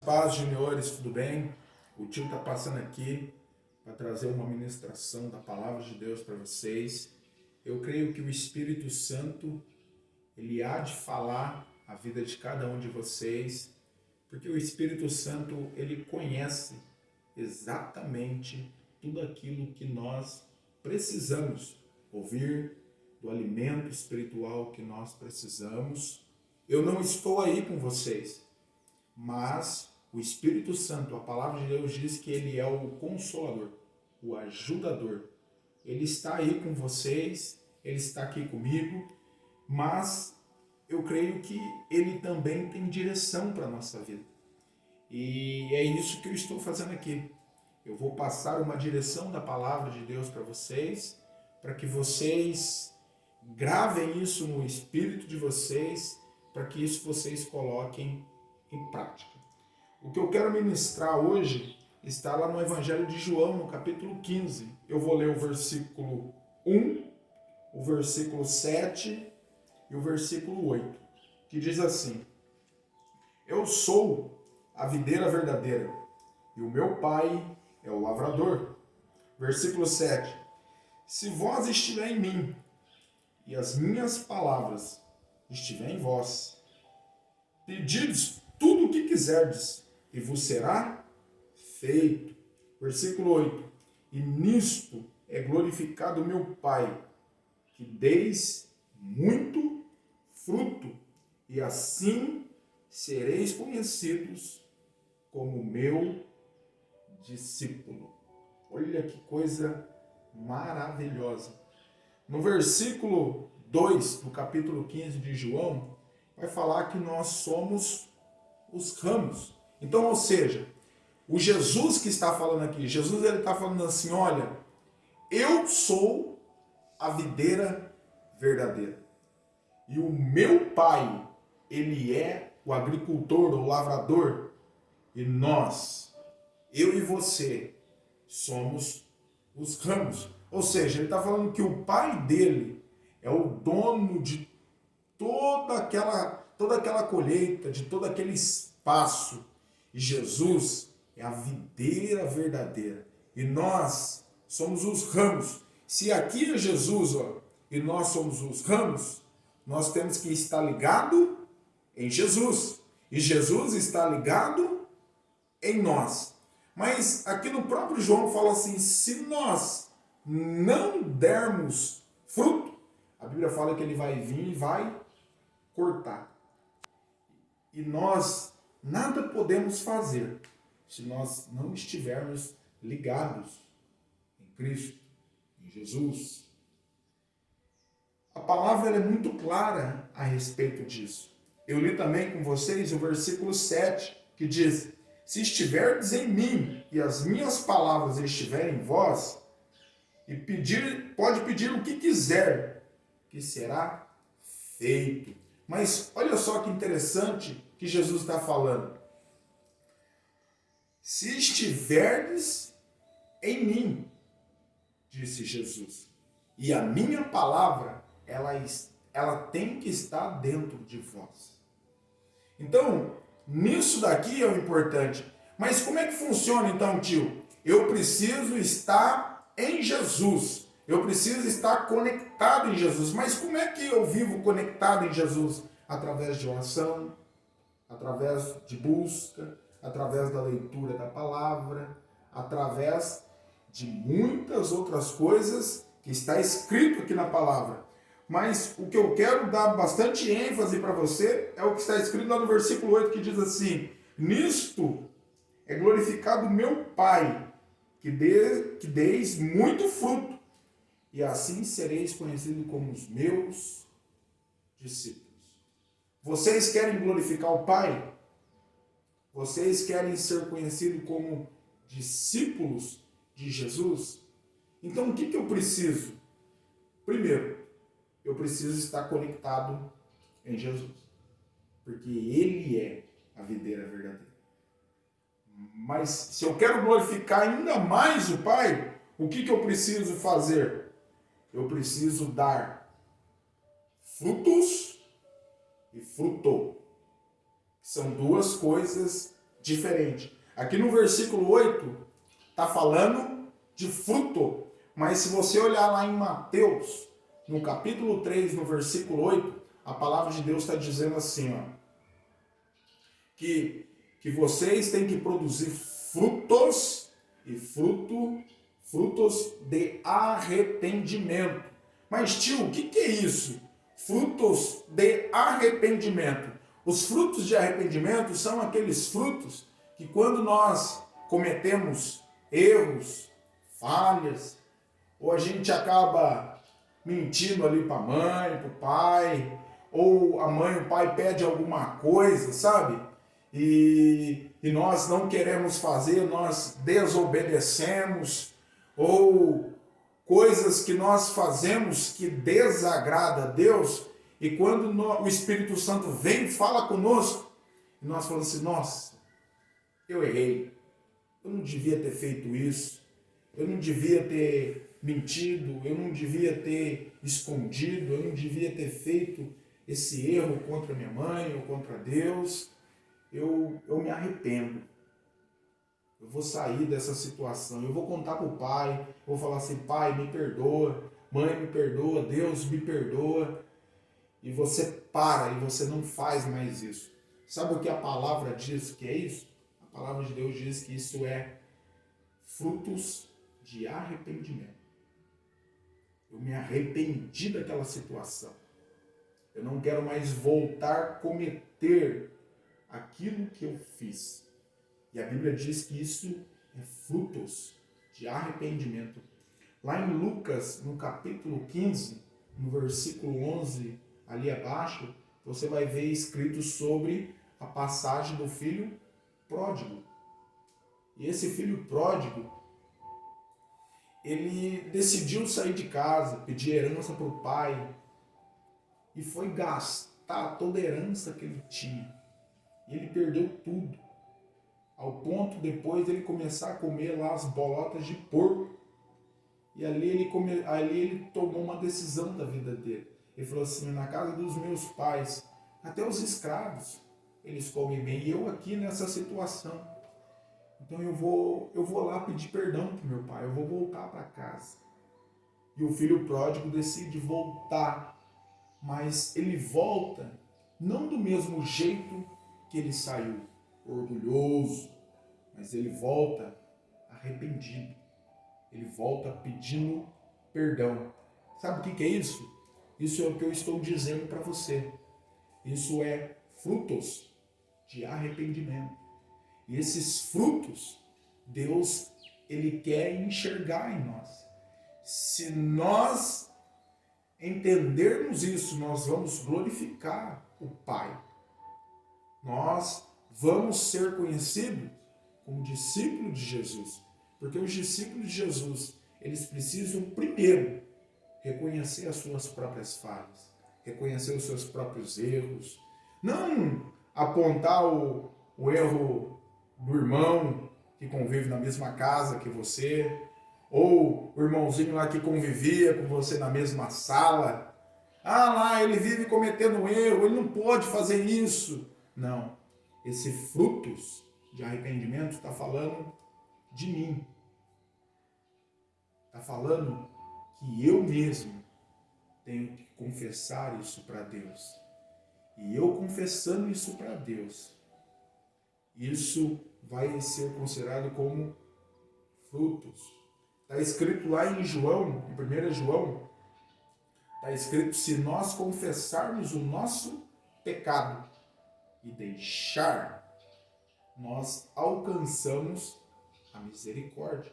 Paz, juniores, tudo bem? O tio está passando aqui para trazer uma ministração da palavra de Deus para vocês. Eu creio que o Espírito Santo, ele há de falar a vida de cada um de vocês, porque o Espírito Santo, ele conhece exatamente tudo aquilo que nós precisamos ouvir, do alimento espiritual que nós precisamos. Eu não estou aí com vocês, mas o Espírito Santo, a palavra de Deus diz que ele é o consolador, o ajudador. Ele está aí com vocês, ele está aqui comigo, mas eu creio que ele também tem direção para a nossa vida. E é isso que eu estou fazendo aqui. Eu vou passar uma direção da palavra de Deus para vocês, para que vocês gravem isso no espírito de vocês, para que isso vocês coloquem em prática. O que eu quero ministrar hoje está lá no Evangelho de João, no capítulo 15. Eu vou ler o versículo 1, o versículo 7 e o versículo 8, que diz assim: Eu sou a videira verdadeira, e o meu pai é o lavrador. Versículo 7. Se vós estiver em mim, e as minhas palavras estiverem em vós, pedides tudo o que quiserdes, e vos será feito. Versículo 8. E nisto é glorificado o meu Pai, que deis muito fruto, e assim sereis conhecidos como meu discípulo. Olha que coisa maravilhosa. No versículo 2 do capítulo 15 de João, vai falar que nós somos os ramos. Então, ou seja, o Jesus que está falando aqui, Jesus ele está falando assim, olha, eu sou a videira verdadeira. E o meu pai, ele é o agricultor, o lavrador. E nós, eu e você, somos os ramos. Ou seja, ele está falando que o pai dele é o dono de toda aquela colheita, de todo aquele espaço. E Jesus é a videira verdadeira. E nós somos os ramos. Se aqui é Jesus, e nós somos os ramos, nós temos que estar ligado em Jesus. E Jesus está ligado em nós. Mas aqui no próprio João fala assim, se nós não dermos fruto, a Bíblia fala que ele vai vir e vai cortar. E nós nada podemos fazer se nós não estivermos ligados em Cristo, em Jesus. A palavra é muito clara a respeito disso. Eu li também com vocês o versículo 7, que diz: se estiverdes em mim e as minhas palavras estiverem em vós, e pode pedir o que quiser, que será feito. Mas olha só que interessante que Jesus está falando. Se estiverdes em mim, disse Jesus, e a minha palavra, ela tem que estar dentro de vós. Então, nisso daqui é o importante. Mas como é que funciona então, tio? Eu preciso estar em Jesus. Eu preciso estar conectado em Jesus. Mas como é que eu vivo conectado em Jesus? Através de oração, através de busca, através da leitura da palavra, através de muitas outras coisas que está escrito aqui na palavra. Mas o que eu quero dar bastante ênfase para você é o que está escrito lá no versículo 8, que diz assim: nisto é glorificado meu Pai, que deis muito fruto, e assim sereis conhecidos como os meus discípulos. Vocês querem glorificar o Pai? Vocês querem ser conhecidos como discípulos de Jesus? Então o que eu preciso? Primeiro, eu preciso estar conectado em Jesus, porque Ele é a videira verdadeira. Mas se eu quero glorificar ainda mais o Pai, o que eu preciso fazer? Eu preciso dar frutos e fruto. São duas coisas diferente. Aqui no versículo 8, está falando de fruto. Mas se você olhar lá em Mateus, no capítulo 3, no versículo 8, a palavra de Deus está dizendo assim, ó, que vocês têm que produzir frutos e frutos de arrependimento. Mas tio, o que é isso? Frutos de arrependimento. Os frutos de arrependimento são aqueles frutos que quando nós cometemos erros, falhas, ou a gente acaba mentindo ali para a mãe, para o pai, ou a mãe, o pai pede alguma coisa, sabe? E nós não queremos fazer, nós desobedecemos, ou coisas que nós fazemos que desagrada a Deus, e quando o Espírito Santo vem e fala conosco, e nós falamos assim, nossa, eu errei, eu não devia ter feito isso, eu não devia ter mentido, eu não devia ter escondido, eu não devia ter feito esse erro contra minha mãe ou contra Deus. Eu me arrependo. Eu vou sair dessa situação. Eu vou contar para o pai. Vou falar assim, pai, me perdoa. Mãe, me perdoa. Deus, me perdoa. E você para e você não faz mais isso. Sabe o que a palavra diz que é isso? A palavra de Deus diz que isso é frutos de arrependimento. Eu me arrependi daquela situação. Eu não quero mais voltar a cometer aquilo que eu fiz. E a Bíblia diz que isso é frutos de arrependimento. Lá em Lucas, no capítulo 15, no versículo 11, ali abaixo, você vai ver escrito sobre a passagem do filho pródigo. E esse filho pródigo, ele decidiu sair de casa, pedir herança para o pai, e foi gastar toda a herança que ele tinha. E ele perdeu tudo. Ao ponto depois dele começar a comer lá as bolotas de porco. E ali ele tomou uma decisão da vida dele. Ele falou assim, na casa dos meus pais, até os escravos, eles comem bem. E eu aqui nessa situação. Então eu vou lá pedir perdão para meu pai. Eu vou voltar para casa. E o filho pródigo decide voltar. Mas ele volta não do mesmo jeito que ele saiu, orgulhoso, mas ele volta arrependido. Ele volta pedindo perdão. Sabe o que é isso? Isso é o que eu estou dizendo para você. Isso é frutos de arrependimento. E esses frutos, Deus, Ele quer enxergar em nós. Se nós entendermos isso, nós vamos glorificar o Pai. Nós vamos ser conhecidos como discípulos de Jesus. Porque os discípulos de Jesus, eles precisam primeiro reconhecer as suas próprias falhas, reconhecer os seus próprios erros, não apontar o erro do irmão que convive na mesma casa que você, ou o irmãozinho lá que convivia com você na mesma sala. Ah lá, ele vive cometendo erro, ele não pode fazer isso. Não, esse frutos de arrependimento está falando de mim. Está falando que eu mesmo tenho que confessar isso para Deus. E eu confessando isso para Deus, isso vai ser considerado como frutos. Está escrito lá em João, em 1 João, está escrito, se nós confessarmos o nosso pecado e deixar, nós alcançamos a misericórdia.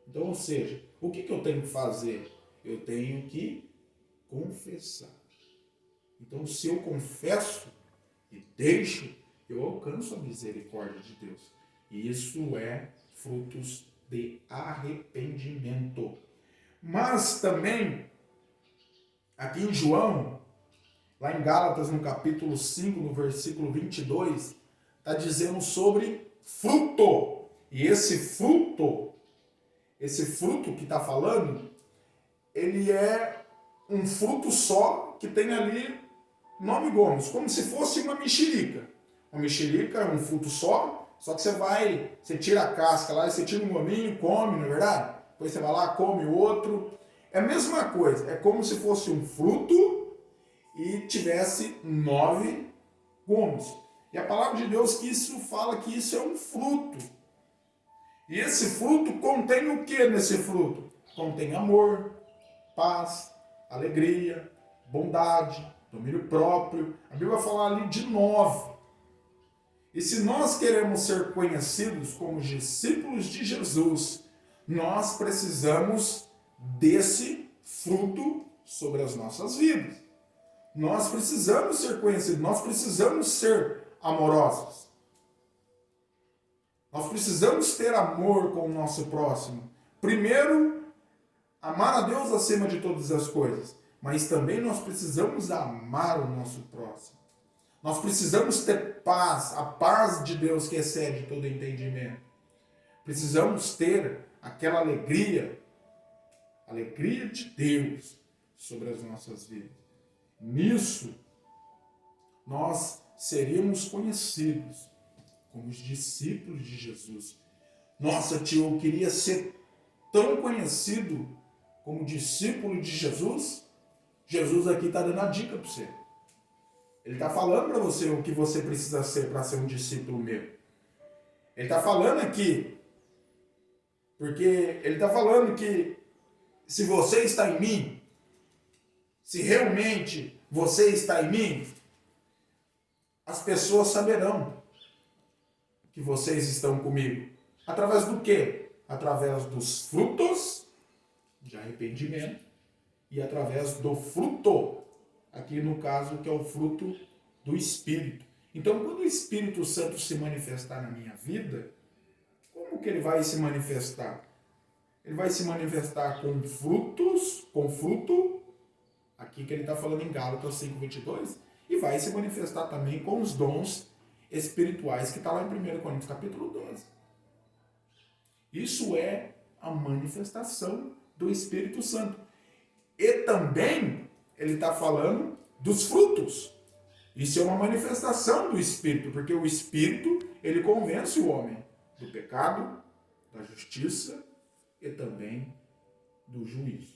Então, ou seja, o que eu tenho que fazer? Eu tenho que confessar. Então, se eu confesso e deixo, eu alcanço a misericórdia de Deus. E isso é frutos de arrependimento. Mas também, aqui em João, lá em Gálatas, no capítulo 5, no versículo 22, está dizendo sobre fruto. E esse fruto que está falando, ele é um fruto só que tem ali 9 gomos, como se fosse uma mexerica. Uma mexerica é um fruto só Só que você tira a casca lá, você tira um gominho, come, não é verdade? Depois você vai lá, come o outro. É a mesma coisa, é como se fosse um fruto e tivesse 9 gomos. E a palavra de Deus que isso fala que isso é um fruto. E esse fruto contém o que nesse fruto? Contém amor, paz, alegria, bondade, domínio próprio. A Bíblia vai falar ali de 9. E se nós queremos ser conhecidos como discípulos de Jesus, nós precisamos desse fruto sobre as nossas vidas. Nós precisamos ser conhecidos, nós precisamos ser amorosos. Nós precisamos ter amor com o nosso próximo. Primeiro, amar a Deus acima de todas as coisas. Mas também nós precisamos amar o nosso próximo. Nós precisamos ter paz, a paz de Deus que excede todo entendimento. Precisamos ter aquela alegria de Deus sobre as nossas vidas. Nisso, nós seríamos conhecidos como os discípulos de Jesus. Nossa, tio, eu queria ser tão conhecido como discípulo de Jesus. Jesus aqui está dando a dica para você. Ele está falando para você o que você precisa ser para ser um discípulo meu. Ele está falando aqui, porque ele está falando que se você está em mim, se realmente você está em mim, as pessoas saberão que vocês estão comigo. Através do quê? Através dos frutos de arrependimento e através do fruto, aqui no caso que é o fruto do Espírito. Então, quando o Espírito Santo se manifestar na minha vida, como que ele vai se manifestar? Ele vai se manifestar com frutos, com fruto, aqui que ele está falando em Gálatas 5:22, e vai se manifestar também com os dons espirituais que está lá em 1 Coríntios capítulo 12. Isso é a manifestação do Espírito Santo. E também ele está falando dos frutos. Isso é uma manifestação do Espírito, porque o Espírito, ele convence o homem do pecado, da justiça e também do juízo.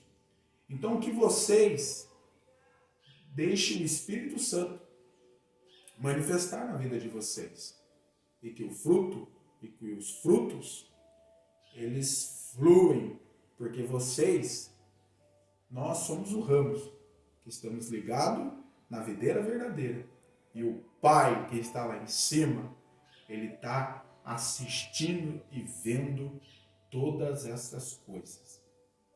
Então que vocês deixem o Espírito Santo manifestar na vida de vocês. E que o fruto, e que os frutos, eles fluem, porque nós somos o ramos, que estamos ligados na videira verdadeira. E o Pai que está lá em cima, ele está assistindo e vendo todas essas coisas.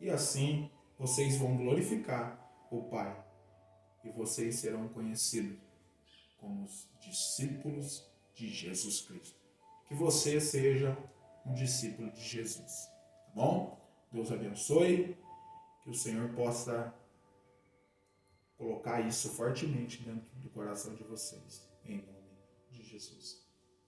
E assim vocês vão glorificar o Pai. E vocês serão conhecidos como os discípulos de Jesus Cristo. Que você seja um discípulo de Jesus. Tá bom? Deus abençoe. Que o Senhor possa colocar isso fortemente dentro do coração de vocês. Em nome de Jesus.